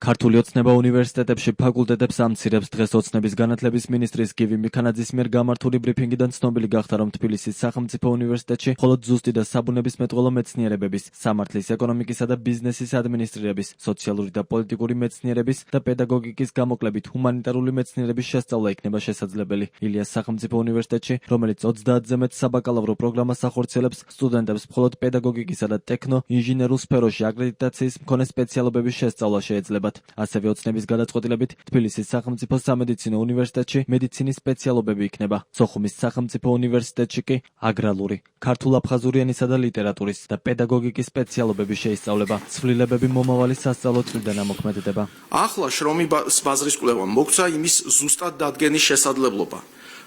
ქართული ოცნება უნივერსიტეტებში ფაკულტეტებს ამცირებს. დღეს ოცნების განათლების მინისტრის გივი მიქანაძის მიერ გამართული ბრიფინგიდან ცნობილი გახდა, რომ თბილისის სახელმწიფო უნივერსიტეტში მხოლოდ ზუსტი და საბუნებისმეტყველო მეცნიერებების, სამართლის, ეკონომიკისა და ბიზნესის ადმინისტრირების, სოციალური და პოლიტიკური მეცნიერების და პედაგოგიკის გამოკლებით ჰუმანიტარული მეცნიერების შესწავლა იქნება შესაძლებელი. ილიას სახელმწიფო უნივერსიტეტში, რომელიც 30-ზე მეტ საბაკალავრო პროგრამას ახორციელებს, სტუდენტებს მხოლოდ პედაგოგიკისა და ტექნო-ინჟინერულ სფეროში აკრედიტაციის მქონე სპეციალობების შესწავლა შეეძლებათ. ასევე ოცნების გადაწყვეტილებით თბილისის სახელმწიფო სამედიცინო უნივერსიტეტში მედიცინის სპეციალობები იქნება. სოხუმის სახელმწიფო უნივერსიტეტში კი აგრარული, ქართულ-აფხაზური ენისა და ლიტერატურის და პედაგოგიკის სპეციალობები შეისწავლება. ცვლილებები მომავალი სასწავლო წლიდან ამოქმედდება. ახლა შრომის ბაზრის კვლევამ მოგცა იმის ზუსტად დადგენის შესაძლებლობა,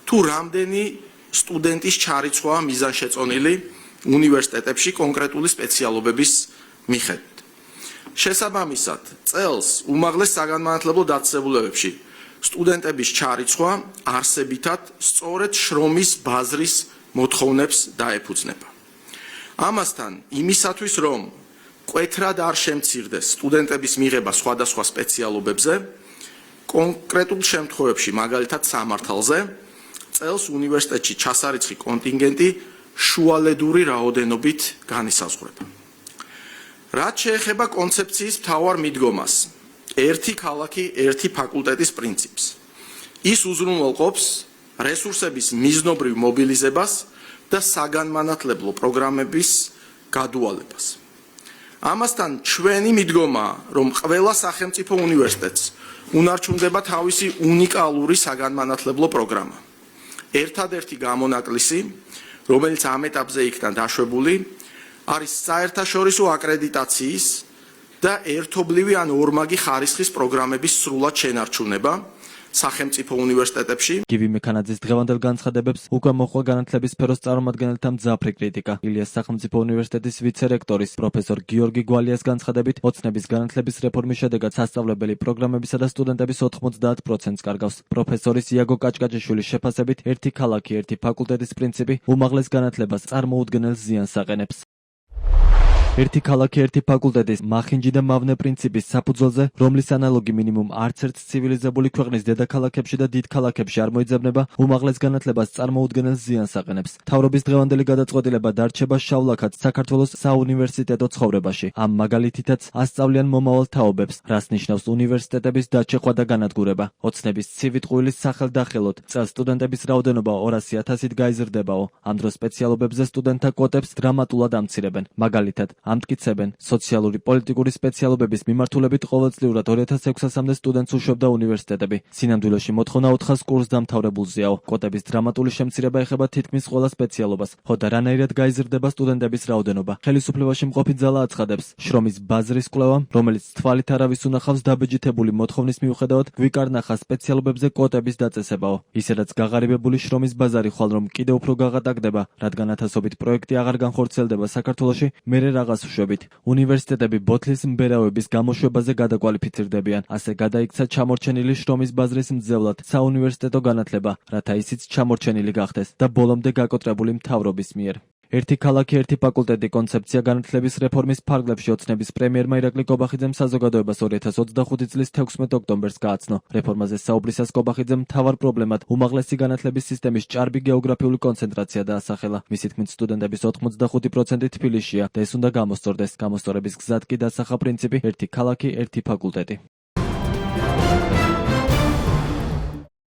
თუ რამდენი სტუდენტის ჩარიცხვაა მიზანშეწონილი უნივერსიტეტებში კონკრეტული სპეციალობების მიხედვით. შესაბამისად, წელს უმაღლეს საგანმანათლებლო დაწესებულებებში სტუდენტების ჩარიცხვა არსებითად სწორედ შრომის ბაზრის მოთხოვნებს დაეფუძნება. ამასთან, იმისათვის, რომ მკვეთრად არ შემცირდეს სტუდენტების მიღება სხვადასხვა სპეციალობებზე, კონკრეტულ შემთხვევებში, მაგალითად სამართალზე, წელს უნივერსიტეტში ჩასარიცხი კონტინგენტი შუალედური რაოდენობით განისაზღვრება. რაც შეეხება კონცეფციის მთავარ მიდგომას, ერთი ქალაქი, ერთი ფაკულტეტის პრინციპს, ის უზრუნველყოფს რესურსების მიზნობრივ მობილიზებას და საგანმანათლებლო პროგრამების გადუალებას. ამასთან ჩვენი მიდგომაა, რომ ყველა სახელმწიფო უნივერსიტეტს უნარჩუნდება თავისი უნიკალური საგანმანათლებლო პროგრამა. ერთადერთი გამონაკლისი, რომელიც ამ ეტაპზე იქნა დაშვებული, არის საერთაშორისო აკრედიტაციის და ერთობლივი ან ორმაგი ხარისხის პროგრამების სრულად შენარჩუნება სახელმწიფო უნივერსიტეტებში. გივი მიქანაძის დღევანდელ განცხადებებს უკვე მოჰყვა განათლების სფეროს წარმომადგენელთა მძაფრი კრიტიკა. ილიას სახელმწიფო უნივერსიტეტის ვიცე-რექტორის პროფესორ გიორგი გვალიას განცხადებით, ოცნების განათლების რეფორმის შედეგად სასწავლებელი პროგრამებისა და სტუდენტების 90%-ს კარგავს. პროფესორის იაგო კაჭკაჭიშვილის შეფასებით, ერთი ქალაქი, ერთი ფაკულტეტის პრინციპი უმაღლეს განათლებას წარმოუდგენელ ზიანს აყენებს. ერთი ქალაქი, ერთი ფაკულტეტის მახინჯი და მავნე პრინციპის საფუძველზე, რომლის ანალოგი მინიმუმ არც ერთ ცივილიზებული ქვეყნის დედაქალაქებში და დიდ ქალაქებში არ მოიძებნება, უმაღლეს განათლებას წარმოუდგენელ ზიანს აყენებს. მთავრობის დღევანდელი გადაწყვეტილება დარჩება შავლაქად საქართველოს საუნივერსიტეტო ცხოვრებაში. ამ მაგალითითაც ასწავლიან მომავალ თაობებს, რაც ნიშნავს უნივერსიტეტების დაჩეხვა და განადგურება. ოცნების ცივი ტყუილის სახელდახელოდ წელს სტუდენტების რაოდენობა 200,000-ით გაიზრდებაო. ამ დროს სპეციალობებზე სტუდენტთა კვოტებს დრამატულად ამცირებენ. მაგალითად, ამტკიცებენ, სოციალური პოლიტიკური სპეციალობების მიმართულებით ყოველწლიურად 2600-მდე სტუდენტს უშვებდა უნივერსიტეტები. სინამდვილეში მოთხოვნა 400 კურსდამთავრებულზეაო. კვოტების დრამატული შემცირება ეხება თითქმის ყველა სპეციალობას. ხო და რანაირად გაიზრდება სტუდენტების რაოდენობა? ხელისუფლებაში მყოფი ძალა აცხადებს, შრომის ბაზრის კვლევამ, რომელიც თვალით არავის უნახავს დაბეჯითებული მოთხოვნის მიუხედავად, გვიკარნახა სპეციალობებზე კვოტების დაწესებაო. ისედაც გაღარიბებული შრომის ბაზარი ხვალ რომ კიდევ უფრო გაღატაკდება, რადგან ათასობით პროექტი აღარ განხორციელდება საქართველოში, მერე რაღაც შვებით. უნივერსიტეტები ბოთლის მბერავების გამოშვებაზე გადაკვალიფიცირდებიან. ასე გადაიქცა ჩამორჩენილი შრომის ბაზრის მძევლად საუნივერსიტეტო განათლება, რათა ისიც ჩამორჩენილი გახდეს და ბოლომდე გაკოტრებული მთავრობის მიერ. ერთი ქალაქი, ერთი ფაკულტეტი კონცეფცია განათლების რეფორმის ფარგლებში ოცნების პრემიერმა ირაკლი კობახიძემ საზოგადოებას 2025 წლის 16 ოქტომბერს გააცნო. რეფორმაზე საუბრისას კობახიძემ მთავარ პრობლემად უმაღლესი განათლების სისტემის ჭარბი გეოგრაფიული კონცენტრაცია დაასახელა. მისი თქმით, სტუდენტების 85% თბილისშია და ეს უნდა გამოსწორდეს. გამოსწორების გზად კი დასახა პრინციპი ერთი ქალაქი, ერთი ფაკულტეტი.